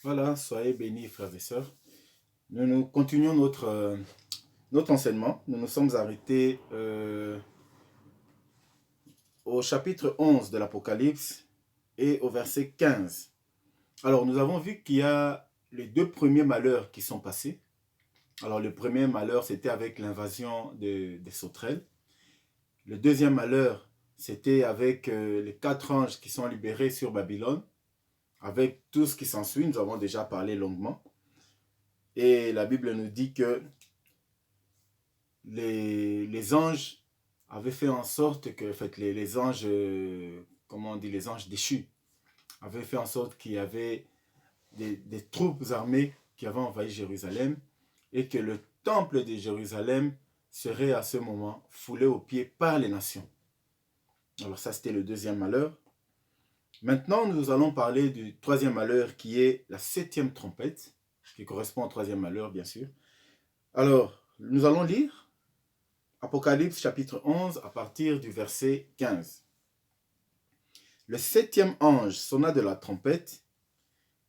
Voilà, soyez bénis, frères et sœurs. Nous continuons notre enseignement. Nous nous sommes arrêtés au chapitre 11 de l'Apocalypse et au verset 15. Alors, nous avons vu qu'il y a les deux premiers malheurs qui sont passés. Alors, le premier malheur, c'était avec l'invasion des sauterelles. Le deuxième malheur, c'était avec les 4 anges qui sont libérés sur Babylone. Avec tout ce qui s'ensuit, nous avons déjà parlé longuement. Et la Bible nous dit que les anges avaient fait en sorte que, en fait, les anges, comment on dit, les anges déchus, avaient fait en sorte qu'il y avait des troupes armées qui avaient envahi Jérusalem et que le temple de Jérusalem serait à ce moment foulé aux pieds par les nations. Alors ça, c'était le deuxième malheur. Maintenant, nous allons parler du troisième malheur qui est la 7e trompette, qui correspond au troisième malheur, bien sûr. Alors, nous allons lire Apocalypse chapitre 11 à partir du verset 15. Le 7e ange sonna de la trompette.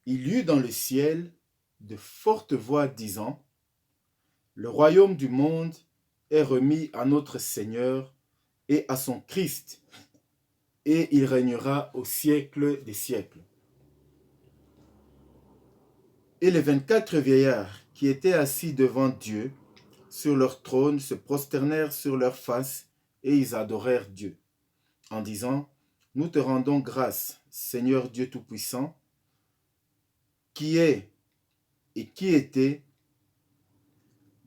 Il y eut dans le ciel de fortes voix disant : le royaume du monde est remis à notre Seigneur et à son Christ, et il régnera au siècle des siècles. Et les 24 vieillards qui étaient assis devant Dieu sur leur trône se prosternèrent sur leurs faces et ils adorèrent Dieu, en disant : nous te rendons grâce, Seigneur Dieu Tout-Puissant, qui est et qui était,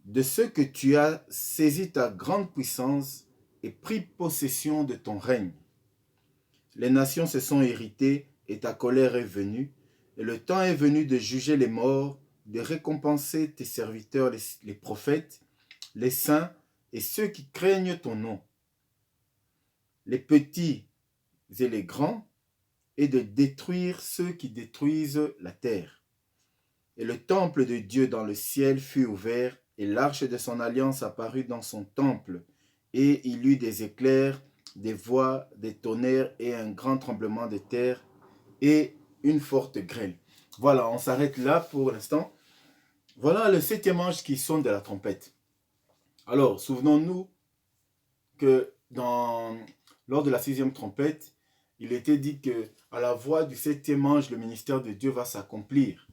de ce que tu as saisi ta grande puissance et pris possession de ton règne. Les nations se sont irritées et ta colère est venue, et le temps est venu de juger les morts, de récompenser tes serviteurs, les prophètes, les saints et ceux qui craignent ton nom, les petits et les grands, et de détruire ceux qui détruisent la terre. Et le temple de Dieu dans le ciel fut ouvert, et l'arche de son alliance apparut dans son temple, et il y eut des éclairs, des voix, des tonnerres, et un grand tremblement de terre, et une forte grêle. Voilà, on s'arrête là pour l'instant. Voilà le 7e ange qui sonne de la trompette. Alors, souvenons-nous que lors de la 6e trompette, il était dit que à la voix du 7e ange, le ministère de Dieu va s'accomplir.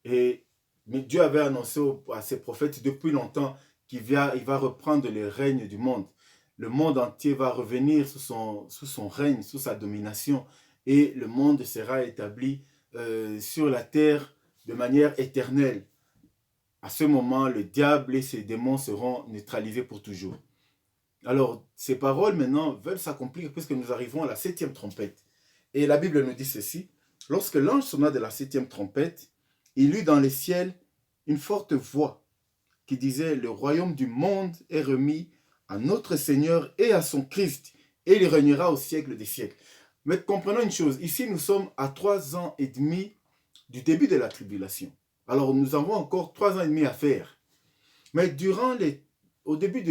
Mais Dieu avait annoncé à ses prophètes depuis longtemps qu'il va reprendre le règne du monde. Le monde entier va revenir sous son règne, sous sa domination. Et le monde sera établi sur la terre de manière éternelle. À ce moment, le diable et ses démons seront neutralisés pour toujours. Alors, ces paroles maintenant veulent s'accomplir puisque nous arrivons à la 7e trompette. Et la Bible nous dit ceci : lorsque l'ange sonna de la 7e trompette, il eut dans les ciels une forte voix qui disait : le royaume du monde est remis à notre Seigneur et à son Christ, et il régnera au siècle des siècles. Mais comprenons une chose, ici nous sommes à 3 ans et demi du début de la tribulation. Alors nous avons encore 3 ans et demi à faire. Mais au début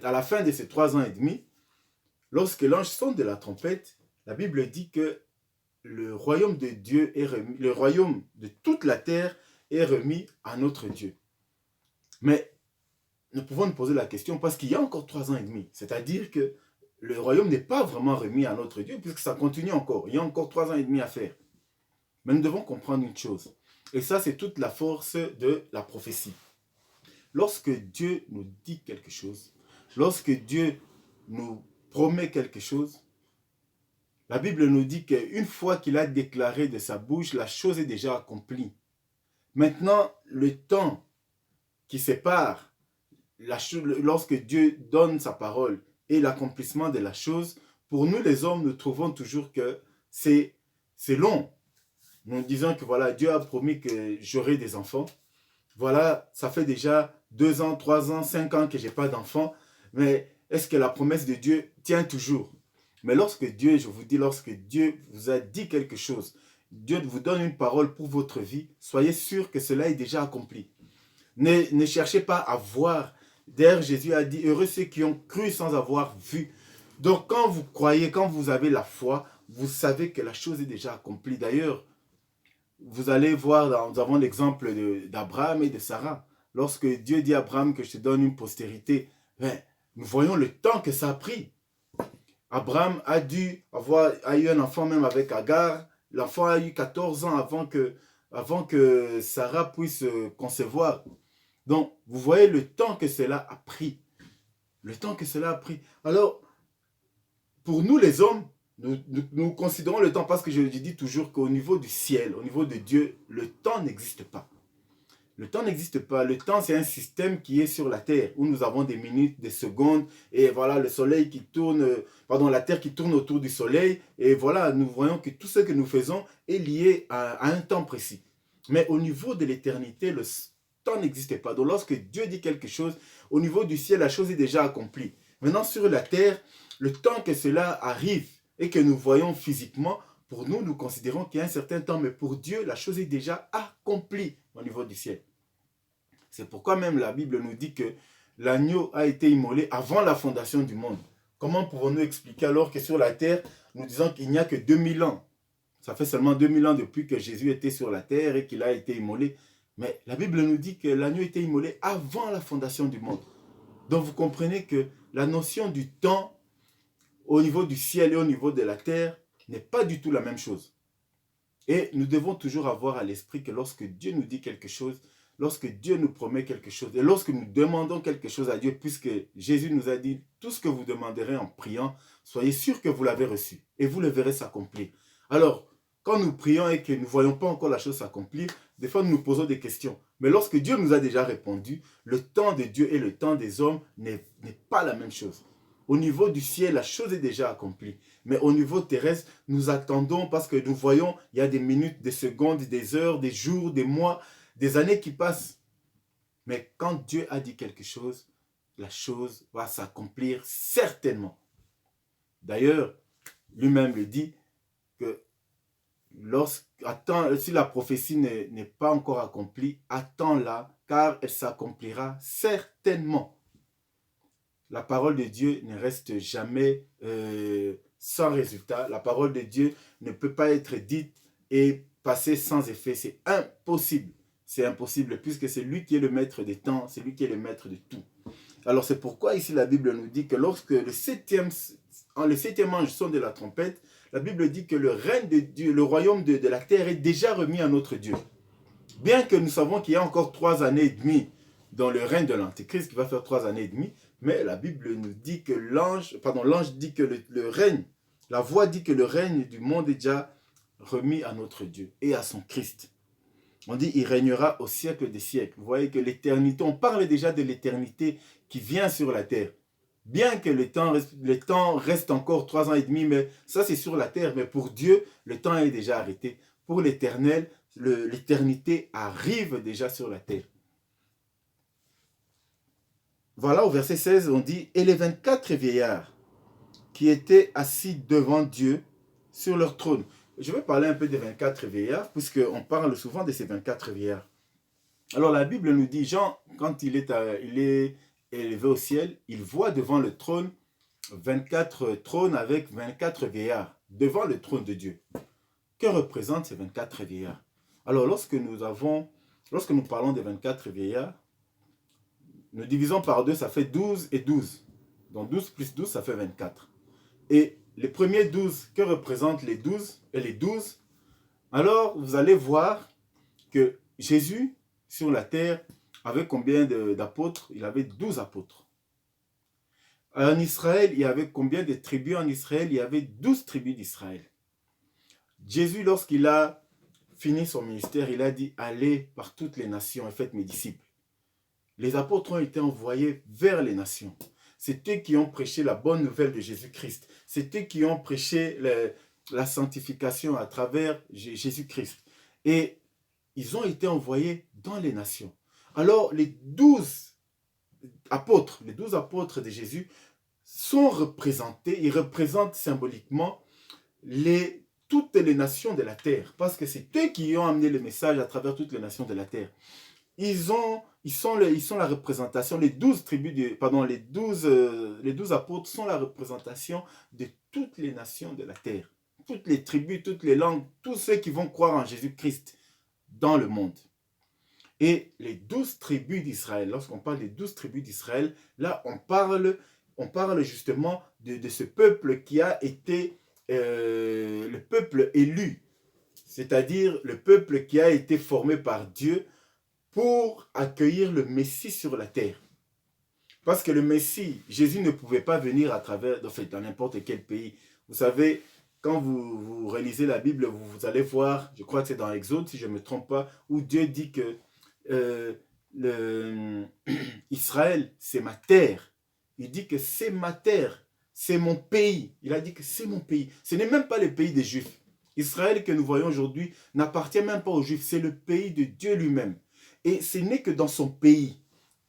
à la fin de ces 3 ans et demi, lorsque l'ange sonne de la trompette, la Bible dit que le royaume de Dieu est remis, le royaume de toute la terre est remis à notre Dieu. Mais nous pouvons nous poser la question parce qu'il y a encore 3 ans et demi. C'est-à-dire que le royaume n'est pas vraiment remis à notre Dieu puisque ça continue encore. Il y a encore 3 ans et demi à faire. Mais nous devons comprendre une chose. Et ça, c'est toute la force de la prophétie. Lorsque Dieu nous dit quelque chose, lorsque Dieu nous promet quelque chose, la Bible nous dit qu'une fois qu'il a déclaré de sa bouche, la chose est déjà accomplie. Maintenant, le temps qui sépare lorsque Dieu donne sa parole et l'accomplissement de la chose, pour nous les hommes, nous trouvons toujours que c'est long. Nous disons que voilà, Dieu a promis que j'aurai des enfants. Voilà, ça fait déjà 2 ans, 3 ans, 5 ans que je n'ai pas d'enfants. Mais est-ce que la promesse de Dieu tient toujours? Mais lorsque Dieu vous a dit quelque chose, Dieu vous donne une parole pour votre vie, soyez sûr que cela est déjà accompli. Ne cherchez pas à voir. D'ailleurs, Jésus a dit : heureux ceux qui ont cru sans avoir vu. Donc quand vous croyez, quand vous avez la foi, vous savez que la chose est déjà accomplie. D'ailleurs, vous allez voir, nous avons l'exemple d'Abraham et de Sarah. Lorsque Dieu dit à Abraham que je te donne une postérité, ben, nous voyons le temps que ça a pris. Abraham a eu un enfant même avec Agar. L'enfant a eu 14 ans avant que Sarah puisse concevoir. Donc, vous voyez le temps que cela a pris. Le temps que cela a pris. Alors, pour nous les hommes, nous considérons le temps parce que je dis toujours qu'au niveau du ciel, au niveau de Dieu, le temps n'existe pas. Le temps n'existe pas. Le temps, c'est un système qui est sur la Terre, où nous avons des minutes, des secondes, et voilà, le soleil qui tourne, la Terre qui tourne autour du soleil, et voilà, nous voyons que tout ce que nous faisons est lié à un temps précis. Mais au niveau de l'éternité, le temps n'existe pas. Donc lorsque Dieu dit quelque chose, au niveau du ciel, la chose est déjà accomplie. Maintenant, sur la Terre, le temps que cela arrive et que nous voyons physiquement, pour nous, nous considérons qu'il y a un certain temps, mais pour Dieu, la chose est déjà accomplie au niveau du ciel. C'est pourquoi même la Bible nous dit que l'agneau a été immolé avant la fondation du monde. Comment pouvons-nous expliquer alors que sur la terre, nous disons qu'il n'y a que 2000 ans? Ça fait seulement 2000 ans depuis que Jésus était sur la terre et qu'il a été immolé. Mais la Bible nous dit que l'agneau était immolé avant la fondation du monde. Donc vous comprenez que la notion du temps au niveau du ciel et au niveau de la terre n'est pas du tout la même chose. Et nous devons toujours avoir à l'esprit que lorsque Dieu nous dit quelque chose, lorsque Dieu nous promet quelque chose, et lorsque nous demandons quelque chose à Dieu, puisque Jésus nous a dit, tout ce que vous demanderez en priant, soyez sûr que vous l'avez reçu, et vous le verrez s'accomplir. Alors, quand nous prions et que nous ne voyons pas encore la chose s'accomplir, des fois nous nous posons des questions. Mais lorsque Dieu nous a déjà répondu, le temps de Dieu et le temps des hommes n'est pas la même chose. Au niveau du ciel, la chose est déjà accomplie. Mais au niveau terrestre, nous attendons parce que nous voyons, il y a des minutes, des secondes, des heures, des jours, des mois, des années qui passent. Mais quand Dieu a dit quelque chose, la chose va s'accomplir certainement. D'ailleurs, lui-même le dit que si la prophétie n'est pas encore accomplie, attends-la, car elle s'accomplira certainement. La parole de Dieu ne reste jamais sans résultat. La parole de Dieu ne peut pas être dite et passer sans effet. C'est impossible. C'est impossible puisque c'est lui qui est le maître des temps, c'est lui qui est le maître de tout. Alors c'est pourquoi ici la Bible nous dit que lorsque le septième ange sonne de la trompette, la Bible dit que le règne de Dieu, le royaume de la terre est déjà remis à notre Dieu. Bien que nous savons qu'il y a encore 3 années et demie dans le règne de l'Antéchrist qui va faire 3 années et demie, mais la Bible nous dit que l'ange dit que le règne, la voix dit que le règne du monde est déjà remis à notre Dieu et à son Christ. On dit il régnera au siècle des siècles. Vous voyez que l'éternité, on parle déjà de l'éternité qui vient sur la terre. Bien que le temps reste encore 3 ans et demi, mais ça c'est sur la terre. Mais pour Dieu, le temps est déjà arrêté. Pour l'éternel, l'éternité arrive déjà sur la terre. Voilà, au verset 16, on dit « Et les 24 vieillards qui étaient assis devant Dieu sur leur trône. » Je vais parler un peu des 24 vieillards, puisqu'on parle souvent de ces 24 vieillards. Alors la Bible nous dit, Jean, quand il est élevé au ciel, il voit devant le trône 24 trônes avec 24 vieillards, devant le trône de Dieu. Que représentent ces 24 vieillards? Alors lorsque nous parlons des 24 vieillards, nous divisons par 2, ça fait 12 et 12. Donc 12 plus 12, ça fait 24. Et les premiers 12, que représentent les 12 et les 12? Alors, vous allez voir que Jésus, sur la terre, avait combien d'apôtres? Il avait 12 apôtres. En Israël, il y avait combien de tribus en Israël? Il y avait 12 tribus d'Israël. Jésus, lorsqu'il a fini son ministère, il a dit « Allez par toutes les nations et faites mes disciples ». Les apôtres ont été envoyés vers les nations. C'est eux qui ont prêché la bonne nouvelle de Jésus-Christ. C'est eux qui ont prêché la sanctification à travers Jésus-Christ. Et ils ont été envoyés dans les nations. Alors, les 12 apôtres de Jésus sont représentés, ils représentent symboliquement toutes les nations de la terre. Parce que c'est eux qui ont amené le message à travers toutes les nations de la terre. Ils sont la représentation, les 12 apôtres sont la représentation de toutes les nations de la terre. Toutes les tribus, toutes les langues, tous ceux qui vont croire en Jésus-Christ. dans le monde. Et les 12 tribus d'Israël, lorsqu'on parle des 12 tribus d'Israël, là on parle justement de ce peuple qui a été le peuple élu, c'est-à-dire le peuple qui a été formé par Dieu pour accueillir le Messie sur la terre. Parce que le Messie, Jésus ne pouvait pas venir à travers, en fait, dans n'importe quel pays. Vous savez, quand vous réalisez la Bible, vous allez voir, je crois que c'est dans Exode, si je ne me trompe pas, où Dieu dit que Israël, c'est ma terre. Il dit que c'est ma terre, c'est mon pays. Il a dit que c'est mon pays. Ce n'est même pas le pays des Juifs. Israël que nous voyons aujourd'hui n'appartient même pas aux Juifs, c'est le pays de Dieu lui-même. Et ce n'est que dans son pays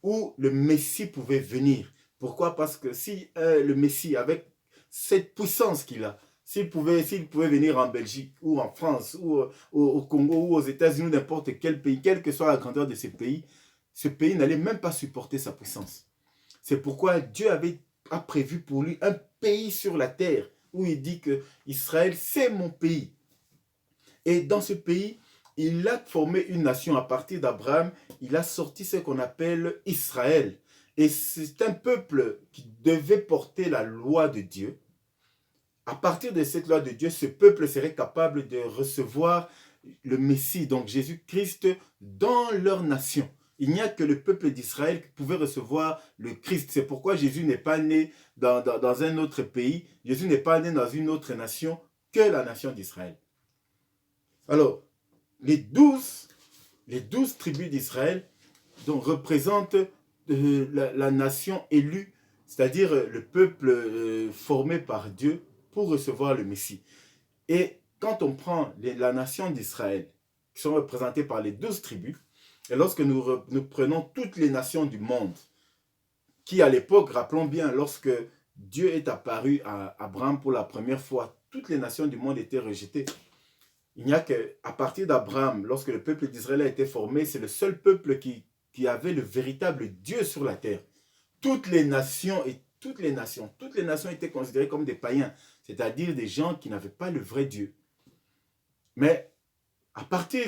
où le Messie pouvait venir. Pourquoi? Parce que si le Messie, avec cette puissance qu'il a, s'il pouvait venir en Belgique ou en France ou au Congo ou aux États-Unis, n'importe quel pays, quelle que soit la grandeur de ce pays n'allait même pas supporter sa puissance. C'est pourquoi Dieu a prévu pour lui un pays sur la terre où il dit que Israël, c'est mon pays. Et dans ce pays, il a formé une nation à partir d'Abraham. Il a sorti ce qu'on appelle Israël. Et c'est un peuple qui devait porter la loi de Dieu. À partir de cette loi de Dieu, ce peuple serait capable de recevoir le Messie, donc Jésus-Christ, dans leur nation. Il n'y a que le peuple d'Israël qui pouvait recevoir le Christ. C'est pourquoi Jésus n'est pas né dans un autre pays. Jésus n'est pas né dans une autre nation que la nation d'Israël. Alors, les 12 tribus d'Israël représentent la nation élue, c'est-à-dire le peuple formé par Dieu pour recevoir le Messie. Et quand on prend la nation d'Israël, qui sont représentées par les 12 tribus, et lorsque nous prenons toutes les nations du monde, qui à l'époque, rappelons bien, lorsque Dieu est apparu à Abraham pour la première fois, toutes les nations du monde étaient rejetées. Il n'y a qu'à partir d'Abraham, lorsque le peuple d'Israël a été formé, c'est le seul peuple qui avait le véritable Dieu sur la terre. Toutes les nations étaient considérées comme des païens, c'est-à-dire des gens qui n'avaient pas le vrai Dieu. Mais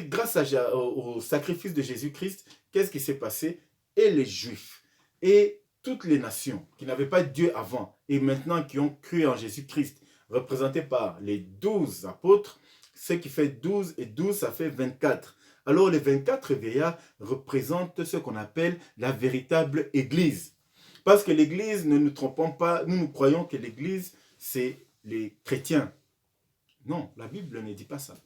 grâce au sacrifice de Jésus-Christ, qu'est-ce qui s'est passé? Et les Juifs, et toutes les nations qui n'avaient pas Dieu avant, et maintenant qui ont cru en Jésus-Christ, représentés par les 12 apôtres, ce qui fait 12 et 12, ça fait 24. Alors les 24 vieillards représentent ce qu'on appelle la véritable Église. Parce que l'Église, ne nous trompons pas, nous croyons que l'Église, c'est les chrétiens. Non, la Bible ne dit pas ça.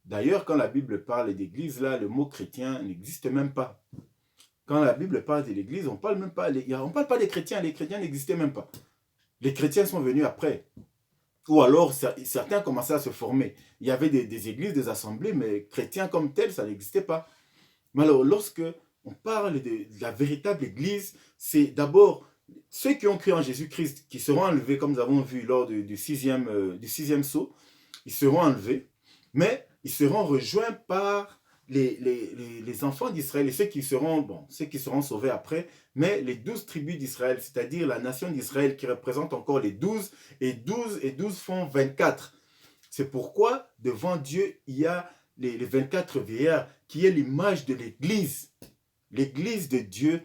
D'ailleurs, quand la Bible parle d'Église, là, le mot chrétien n'existe même pas. Quand la Bible parle de l'Église, on ne parle même pas, on parle pas des chrétiens, les chrétiens n'existaient même pas. Les chrétiens sont venus après. Ou alors, certains commençaient à se former. Il y avait des églises, des assemblées, mais chrétiens comme tels, ça n'existait pas. Mais alors, lorsque on parle de la véritable église, c'est d'abord ceux qui ont cru en Jésus-Christ, qui seront enlevés, comme nous avons vu lors du sixième sceau, ils seront enlevés, mais ils seront rejoints par les enfants d'Israël et ceux qui seront sauvés après, mais les 12 tribus d'Israël, c'est-à-dire la nation d'Israël qui représente encore les 12, et 12 font 24. C'est pourquoi devant Dieu, il y a les 24 vieillards qui est l'image de l'Église. L'Église de Dieu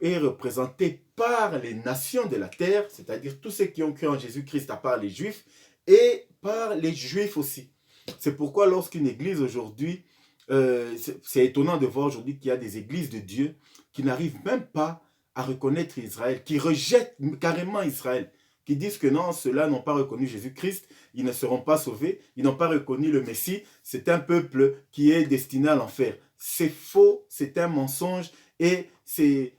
est représentée par les nations de la terre, c'est-à-dire tous ceux qui ont cru en Jésus-Christ à part les Juifs, et par les Juifs aussi. C'est pourquoi lorsqu'une église aujourd'hui, c'est étonnant de voir aujourd'hui qu'il y a des églises de Dieu qui n'arrivent même pas à reconnaître Israël, qui rejettent carrément Israël, qui disent que non, ceux-là n'ont pas reconnu Jésus-Christ, ils ne seront pas sauvés, ils n'ont pas reconnu le Messie, c'est un peuple qui est destiné à l'enfer. C'est faux, c'est un mensonge et c'est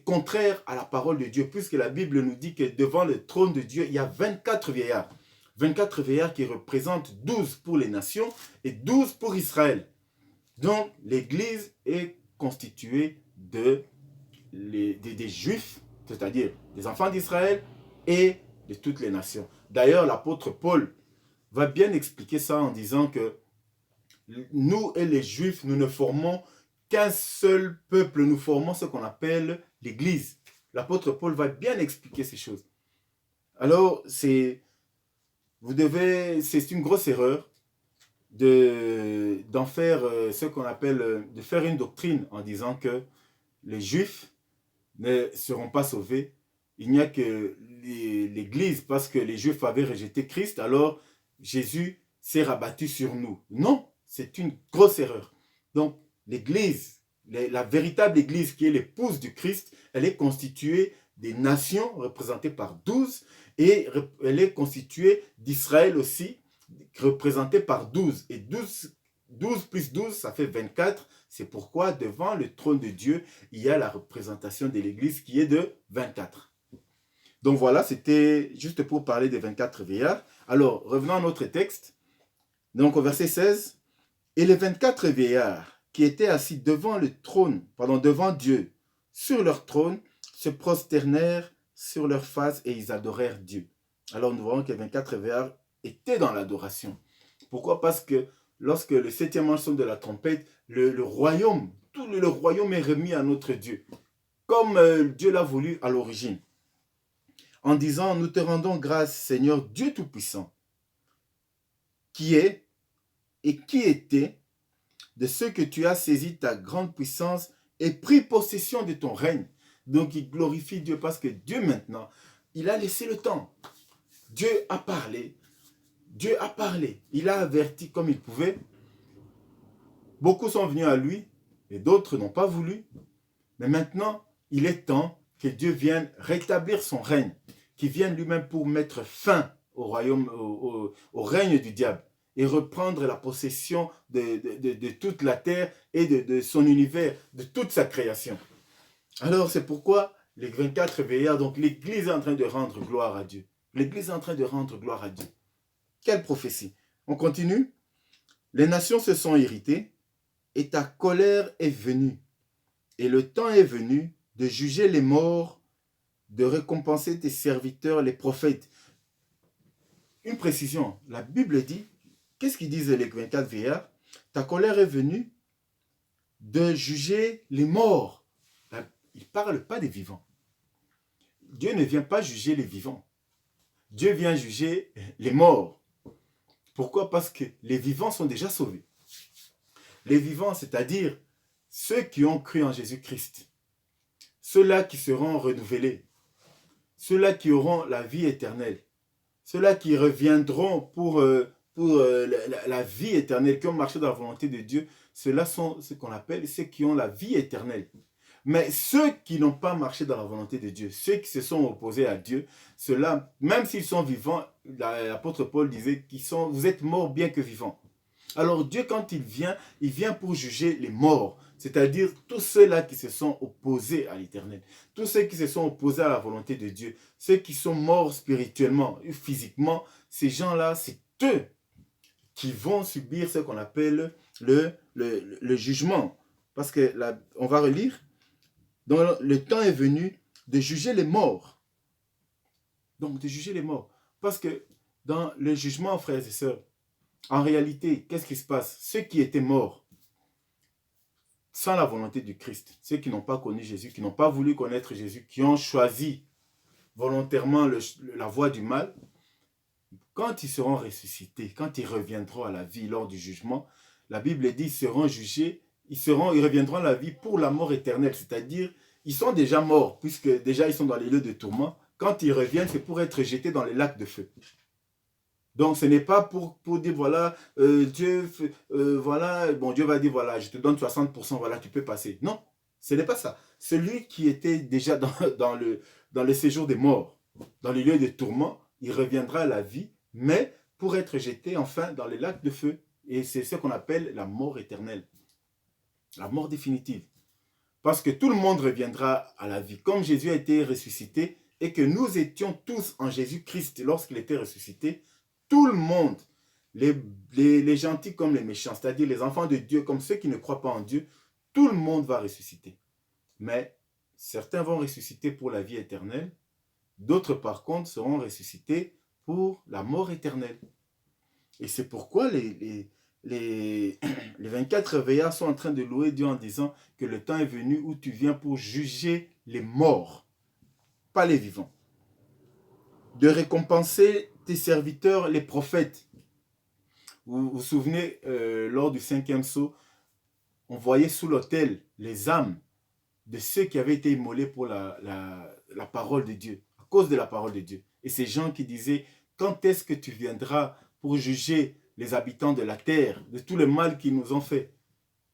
contraire à la parole de Dieu, puisque la Bible nous dit que devant le trône de Dieu, il y a 24 vieillards. 24 vieillards qui représentent 12 pour les nations et 12 pour Israël. Donc, l'Église est constituée des Juifs, c'est-à-dire des enfants d'Israël et de toutes les nations. D'ailleurs, l'apôtre Paul va bien expliquer ça en disant que nous et les Juifs, nous ne formons qu'un seul peuple, nous formons ce qu'on appelle l'Église. L'apôtre Paul va bien expliquer ces choses. Alors, c'est une grosse erreur d'en faire ce qu'on appelle, de faire une doctrine en disant que les Juifs ne seront pas sauvés. Il n'y a que l'Église, parce que les Juifs avaient rejeté Christ, alors Jésus s'est rabattu sur nous. Non, c'est une grosse erreur. Donc, l'Église, la véritable Église qui est l'épouse du Christ, elle est constituée des nations représentées par 12 et elle est constituée d'Israël aussi, représenté par 12. Et 12 plus 12, ça fait 24. C'est pourquoi devant le trône de Dieu, il y a la représentation de l'Église qui est de 24. Donc voilà, c'était juste pour parler des 24 vieillards. Alors, revenons à notre texte. Donc au verset 16. Et les 24 vieillards qui étaient assis devant le trône, devant Dieu, sur leur trône, se prosternèrent sur leur face et ils adorèrent Dieu. Alors nous voyons que les 24 vieillards étaient dans l'adoration. Pourquoi? Parce que lorsque le 7e ange sonne de la trompette, le royaume, tout le royaume est remis à notre Dieu, comme Dieu l'a voulu à l'origine. En disant, nous te rendons grâce, Seigneur Dieu Tout-Puissant, qui est et qui était, de ce que tu as saisi ta grande puissance et pris possession de ton règne. Donc il glorifie Dieu parce que Dieu maintenant, il a laissé le temps. Dieu a parlé. Dieu a parlé. Il a averti comme il pouvait. Beaucoup sont venus à lui et d'autres n'ont pas voulu. Mais maintenant, il est temps que Dieu vienne rétablir son règne, qu'il vienne lui-même pour mettre fin au royaume, au règne du diable et reprendre la possession de toute la terre et de son univers, de toute sa création. Alors c'est pourquoi les 24 vieillards, donc l'Église est en train de rendre gloire à Dieu. L'Église est en train de rendre gloire à Dieu. Quelle prophétie! On continue. Les nations se sont irritées et ta colère est venue. Et le temps est venu de juger les morts, de récompenser tes serviteurs, les prophètes. Une précision, la Bible dit, qu'est-ce qu'ils disent les 24 vieillards? Ta colère est venue de juger les morts. Il ne parle pas des vivants. Dieu ne vient pas juger les vivants. Dieu vient juger les morts. Pourquoi? Parce que les vivants sont déjà sauvés. Les vivants, c'est-à-dire ceux qui ont cru en Jésus-Christ. Ceux-là qui seront renouvelés. Ceux-là qui auront la vie éternelle. Ceux-là qui reviendront pour la vie éternelle, qui ont marché dans la volonté de Dieu, ceux-là sont ce qu'on appelle ceux qui ont la vie éternelle. Mais ceux qui n'ont pas marché dans la volonté de Dieu, ceux qui se sont opposés à Dieu, ceux-là, même s'ils sont vivants, l'apôtre Paul disait qu'ils sont, vous êtes morts bien que vivants. Alors Dieu, quand il vient pour juger les morts, c'est-à-dire tous ceux-là qui se sont opposés à l'Éternel, tous ceux qui se sont opposés à la volonté de Dieu, ceux qui sont morts spirituellement et physiquement, ces gens-là, c'est eux qui vont subir ce qu'on appelle le jugement. Parce que là, on va relire, donc le temps est venu de juger les morts. Donc de juger les morts. Parce que dans le jugement, frères et sœurs, en réalité, qu'est-ce qui se passe? Ceux qui étaient morts sans la volonté du Christ, ceux qui n'ont pas connu Jésus, qui n'ont pas voulu connaître Jésus, qui ont choisi volontairement la voie du mal, quand ils seront ressuscités, quand ils reviendront à la vie lors du jugement, la Bible dit qu'ils seront jugés, ils reviendront à la vie pour la mort éternelle, c'est-à-dire ils sont déjà morts, puisque déjà ils sont dans les lieux de tourment. Quand ils reviennent, c'est pour être jetés dans les lacs de feu. Donc ce n'est pas pour dire voilà, Dieu va dire voilà, je te donne 60%, voilà, tu peux passer. Non, ce n'est pas ça. Celui qui était déjà dans le séjour des morts, dans les lieux de tourment, il reviendra à la vie, mais pour être jeté enfin dans les lacs de feu. Et c'est ce qu'on appelle la mort éternelle, la mort définitive. Parce que tout le monde reviendra à la vie. Comme Jésus a été ressuscité et que nous étions tous en Jésus-Christ lorsqu'il était ressuscité, tout le monde, les gentils comme les méchants, c'est-à-dire les enfants de Dieu comme ceux qui ne croient pas en Dieu, tout le monde va ressusciter. Mais certains vont ressusciter pour la vie éternelle, d'autres par contre seront ressuscités pour la mort éternelle. Et c'est pourquoi les 24 vieillards sont en train de louer Dieu en disant que le temps est venu où tu viens pour juger les morts, pas les vivants. De récompenser tes serviteurs, les prophètes. Vous vous souvenez, lors du 5e sceau, on voyait sous l'autel les âmes de ceux qui avaient été immolés pour la parole de Dieu, à cause de la parole de Dieu. Et ces gens qui disaient, quand est-ce que tu viendras pour juger les habitants de la terre, de tout le mal qu'ils nous ont fait?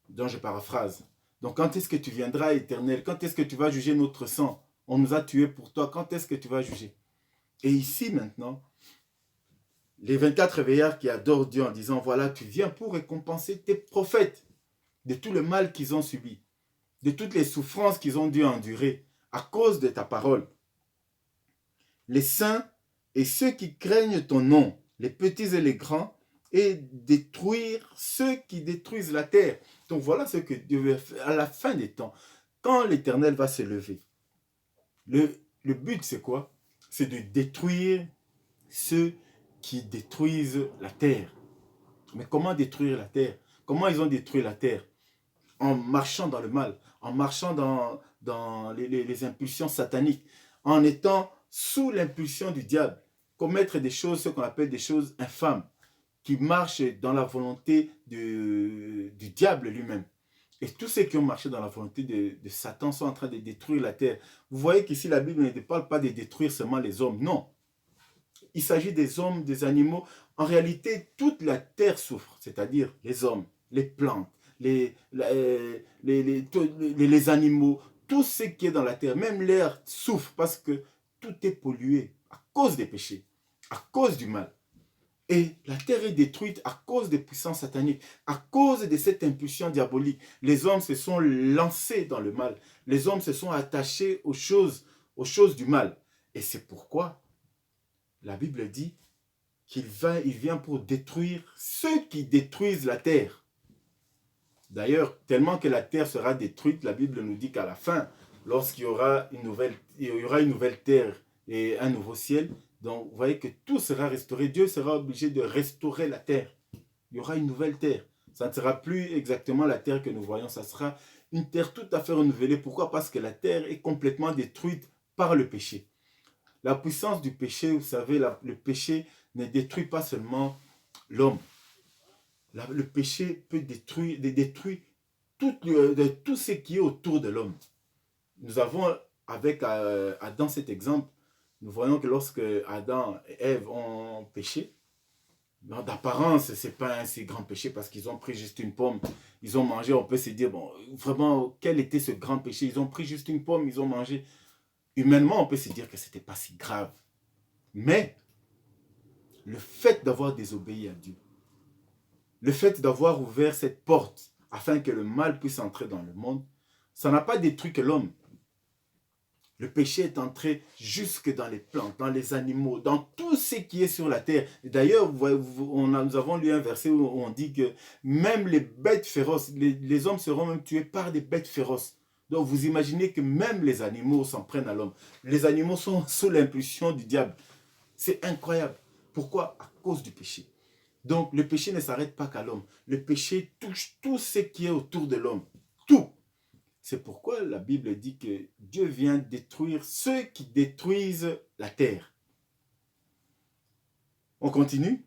Donc je paraphrase. Donc quand est-ce que tu viendras, Éternel? Quand est-ce que tu vas juger notre sang? On nous a tués pour toi. Quand est-ce que tu vas juger? Et ici maintenant, les 24 veillards qui adorent Dieu en disant, voilà, tu viens pour récompenser tes prophètes de tout le mal qu'ils ont subi, de toutes les souffrances qu'ils ont dû endurer à cause de ta parole. Les saints et ceux qui craignent ton nom, les petits et les grands, et détruire ceux qui détruisent la terre. Donc voilà ce que Dieu veut faire à la fin des temps. Quand l'Éternel va se lever, le but c'est quoi? C'est de détruire ceux qui détruisent la terre. Mais comment détruire la terre? Comment ils ont détruit la terre? En marchant dans le mal, en marchant dans les impulsions sataniques, en étant sous l'impulsion du diable, commettre des choses, ce qu'on appelle des choses infâmes, qui marchent dans la volonté du diable lui-même. Et tous ceux qui ont marché dans la volonté de Satan sont en train de détruire la terre. Vous voyez qu'ici la Bible ne parle pas de détruire seulement les hommes, non. Il s'agit des hommes, des animaux. En réalité, toute la terre souffre, c'est-à-dire les hommes, les plantes, les animaux, tout ce qui est dans la terre, même l'air souffre parce que tout est pollué à cause des péchés, à cause du mal. Et la terre est détruite à cause des puissances sataniques, à cause de cette impulsion diabolique. Les hommes se sont lancés dans le mal. Les hommes se sont attachés aux choses du mal. Et c'est pourquoi la Bible dit qu'il vient pour détruire ceux qui détruisent la terre. D'ailleurs, tellement que la terre sera détruite, la Bible nous dit qu'à la fin, lorsqu'il y aura une nouvelle terre et un nouveau ciel, donc vous voyez que tout sera restauré. Dieu sera obligé de restaurer la terre. Il y aura une nouvelle terre. Ça ne sera plus exactement la terre que nous voyons, ça sera une terre tout à fait renouvelée. Pourquoi? Parce que la terre est complètement détruite par le péché. La puissance du péché, vous savez, le péché ne détruit pas seulement l'homme. Le péché peut détruire tout ce qui est autour de l'homme. Nous avons, avec Adam, cet exemple. Nous voyons que lorsque Adam et Ève ont péché, d'apparence, ce n'est pas un si grand péché parce qu'ils ont pris juste une pomme. Ils ont mangé, on peut se dire, bon, vraiment, quel était ce grand péché? Ils ont pris juste une pomme, ils ont mangé. Humainement, on peut se dire que ce n'était pas si grave. Mais, le fait d'avoir désobéi à Dieu, le fait d'avoir ouvert cette porte afin que le mal puisse entrer dans le monde, ça n'a pas détruit que l'homme. Le péché est entré jusque dans les plantes, dans les animaux, dans tout ce qui est sur la terre. D'ailleurs, nous avons lu un verset où on dit que même les bêtes féroces, les hommes seront même tués par des bêtes féroces. Donc vous imaginez que même les animaux s'en prennent à l'homme. Les animaux sont sous l'impulsion du diable. C'est incroyable. Pourquoi? À cause du péché. Donc le péché ne s'arrête pas qu'à l'homme. Le péché touche tout ce qui est autour de l'homme. Tout. C'est pourquoi la Bible dit que Dieu vient détruire ceux qui détruisent la terre. On continue.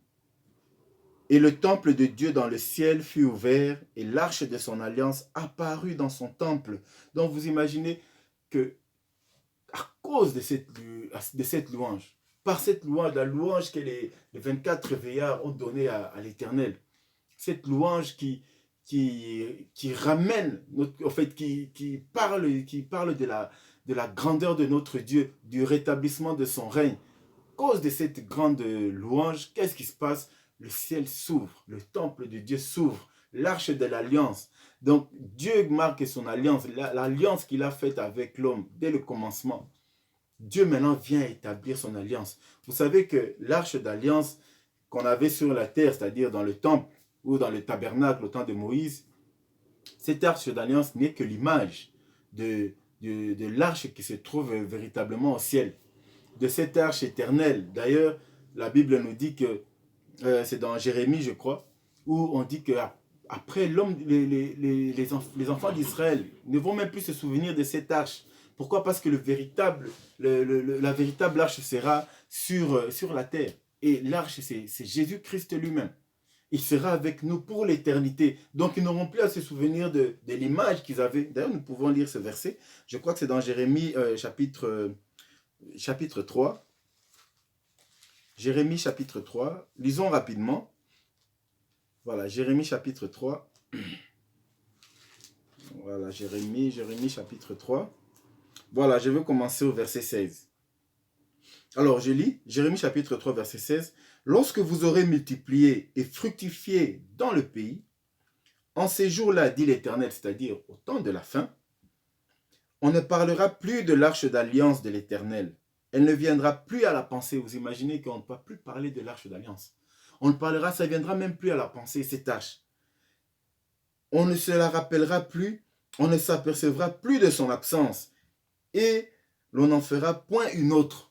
Et le temple de Dieu dans le ciel fut ouvert et l'arche de son alliance apparut dans son temple. Donc vous imaginez que à cause de cette louange, par cette louange, la louange que les 24 veillards ont donnée à l'Éternel, cette louange qui ramène, en fait, qui parle de la grandeur de notre Dieu, du rétablissement de son règne. À cause de cette grande louange, qu'est-ce qui se passe? Le ciel s'ouvre, le temple de Dieu s'ouvre, l'arche de l'alliance. Donc Dieu marque son alliance, l'alliance qu'il a faite avec l'homme dès le commencement. Dieu maintenant vient établir son alliance. Vous savez que l'arche d'alliance qu'on avait sur la terre, c'est-à-dire dans le temple, ou dans le tabernacle au temps de Moïse, cette arche d'alliance n'est que l'image de l'arche qui se trouve véritablement au ciel, de cette arche éternelle. D'ailleurs, la Bible nous dit que, c'est dans Jérémie, je crois, où on dit que après l'homme, les enfants d'Israël ne vont même plus se souvenir de cette arche. Pourquoi? Parce que la véritable arche sera sur la terre. Et l'arche, c'est Jésus-Christ lui-même. Il sera avec nous pour l'éternité. Donc, ils n'auront plus à se souvenir de l'image qu'ils avaient. D'ailleurs, nous pouvons lire ce verset. Je crois que c'est dans Jérémie chapitre 3. Jérémie chapitre 3. Lisons rapidement. Voilà, Jérémie chapitre 3. Voilà, Jérémie chapitre 3. Voilà, je vais commencer au verset 16. Alors, je lis Jérémie chapitre 3, verset 16. Lorsque vous aurez multiplié et fructifié dans le pays, en ces jours-là, dit l'Éternel, c'est-à-dire au temps de la fin, on ne parlera plus de l'arche d'alliance de l'Éternel. Elle ne viendra plus à la pensée. Vous imaginez qu'on ne peut plus parler de l'arche d'alliance. On ne parlera, ça ne viendra même plus à la pensée, cette arche. On ne se la rappellera plus, on ne s'apercevra plus de son absence. Et l'on n'en fera point une autre.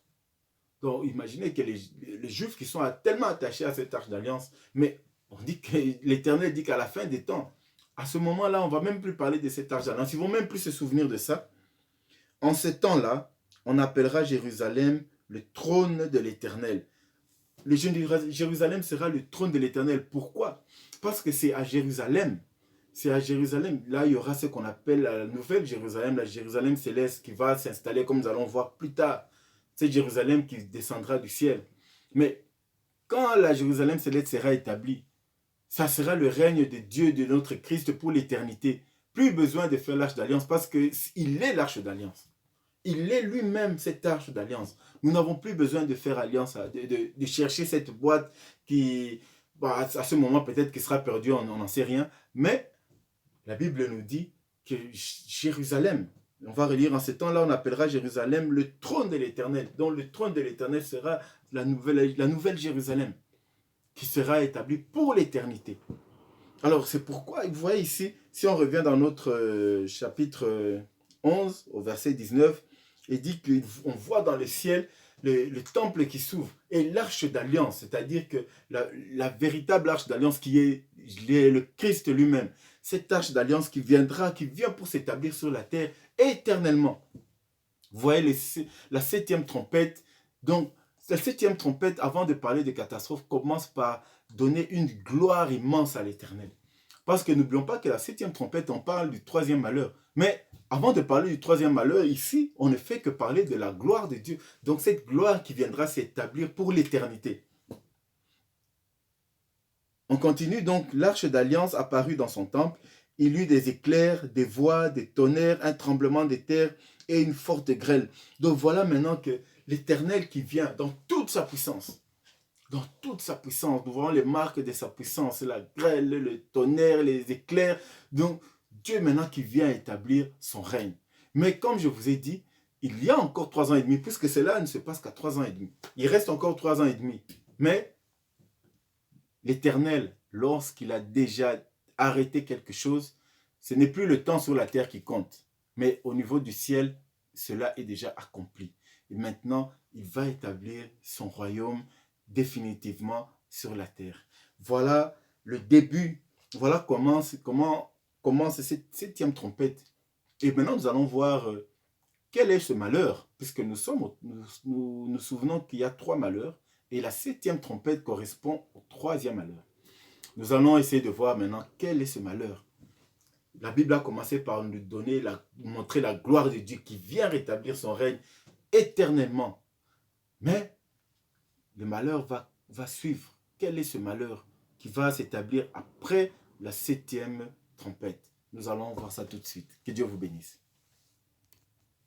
Donc imaginez que les Juifs qui sont tellement attachés à cette arche d'alliance, mais on dit que l'Éternel dit qu'à la fin des temps, à ce moment-là, on ne va même plus parler de cette arche d'alliance. Ils ne vont même plus se souvenir de ça. En ce temps-là, on appellera Jérusalem le trône de l'Éternel. Jérusalem sera le trône de l'Éternel. Pourquoi? Parce que c'est à Jérusalem. C'est à Jérusalem. Là, il y aura ce qu'on appelle la nouvelle Jérusalem, la Jérusalem céleste qui va s'installer, comme nous allons voir plus tard. C'est Jérusalem qui descendra du ciel. Mais quand la Jérusalem céleste sera établie, ça sera le règne de Dieu, de notre Christ pour l'éternité. Plus besoin de faire l'arche d'alliance parce qu'il est l'arche d'alliance. Il est lui-même cette arche d'alliance. Nous n'avons plus besoin de faire alliance, de chercher cette boîte qui, à ce moment peut-être qui sera perdue, on n'en sait rien. Mais la Bible nous dit que Jérusalem, on va relire en ce temps-là, on appellera Jérusalem le trône de l'Éternel. Donc le trône de l'Éternel sera la nouvelle Jérusalem qui sera établie pour l'éternité. Alors c'est pourquoi, vous voyez ici, si on revient dans notre chapitre 11 au verset 19, il dit qu'on voit dans le ciel le temple qui s'ouvre et l'arche d'alliance, c'est-à-dire que la véritable arche d'alliance qui est le Christ lui-même, cette arche d'alliance qui vient pour s'établir sur la terre éternellement. Vous voyez la septième trompette. Donc la septième trompette, avant de parler de catastrophe, commence par donner une gloire immense à l'Éternel. Parce que n'oublions pas que la septième trompette, on parle du troisième malheur. Mais avant de parler du troisième malheur, ici, on ne fait que parler de la gloire de Dieu. Donc cette gloire qui viendra s'établir pour l'éternité. On continue donc, l'arche d'alliance apparut dans son temple. Il y eut des éclairs, des voix, des tonnerres, un tremblement de terre et une forte grêle. Donc voilà maintenant que l'Éternel qui vient dans toute sa puissance. Dans toute sa puissance, nous voyons les marques de sa puissance, la grêle, le tonnerre, les éclairs. Donc, Dieu maintenant qui vient établir son règne. Mais comme je vous ai dit, il y a encore 3 ans et demi, puisque cela ne se passe qu'à 3 ans et demi. Il reste encore 3 ans et demi. Mais l'Éternel, lorsqu'il a déjà arrêté quelque chose, ce n'est plus le temps sur la terre qui compte. Mais au niveau du ciel, cela est déjà accompli. Et maintenant, il va établir son royaume définitivement sur la terre. Voilà le début. Voilà comment commence cette septième trompette. Et maintenant, nous allons voir quel est ce malheur, puisque nous souvenons qu'il y a 3 malheurs, et la septième trompette correspond au 3e malheur. Nous allons essayer de voir maintenant quel est ce malheur. La Bible a commencé par nous montrer la gloire de Dieu qui vient rétablir son règne éternellement. Mais le malheur va suivre. Quel est ce malheur qui va s'établir après la septième trompette? Nous allons voir ça tout de suite. Que Dieu vous bénisse.